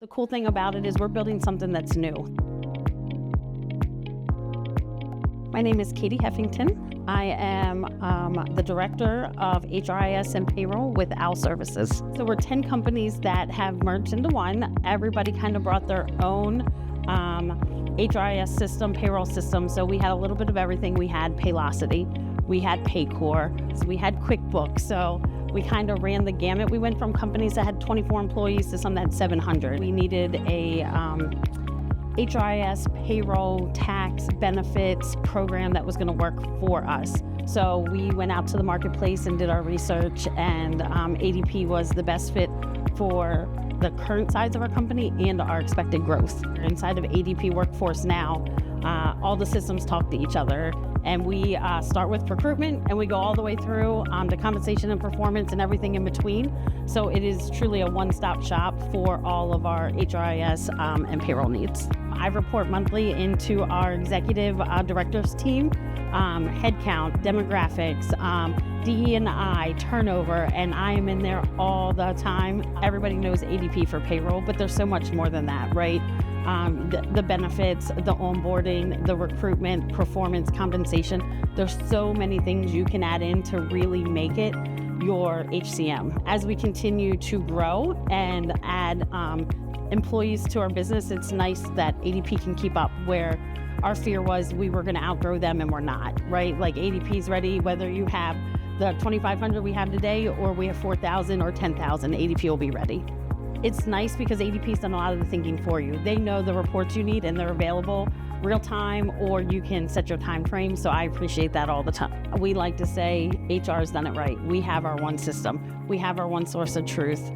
The cool thing about it is we're building something that's new. My name is Katie Heffington. I am the Director of HRIS and Payroll with OWL Services. So we're 10 companies that have merged into one. Everybody kind of brought their own HRIS system, payroll system. So we had a little bit of everything. We had Paylocity, we had Paycor, we had QuickBooks. So we kind of ran the gamut. We went from companies that had 24 employees to some that had 700. We needed a HRIS payroll tax benefits program that was going to work for us. So we went out to the marketplace and did our research, and ADP was the best fit for the current size of our company and our expected growth. Inside of ADP Workforce now, all the systems talk to each other, and we start with recruitment and we go all the way through to compensation and performance and everything in between. So it is truly a one-stop shop for all of our HRIS and payroll needs. I report monthly into our executive directors team, headcount, demographics, DE&I, turnover, and I am in there all the time. Everybody knows ADP for payroll, but there's so much more than that, right? The benefits, the onboarding, the recruitment, performance, compensation. There's so many things you can add in to really make it your HCM. As we continue to grow and add employees to our business, it's nice that ADP can keep up, where our fear was we were going to outgrow them and we're not, right? Like ADP's ready, whether you have the 2,500 we have today or we have 4,000 or 10,000, ADP will be ready. It's nice because ADP's done a lot of the thinking for you. They know the reports you need and they're available real time, or you can set your time frame. So I appreciate that all the time. We like to say HR's done it right. We have our one system. We have our one source of truth.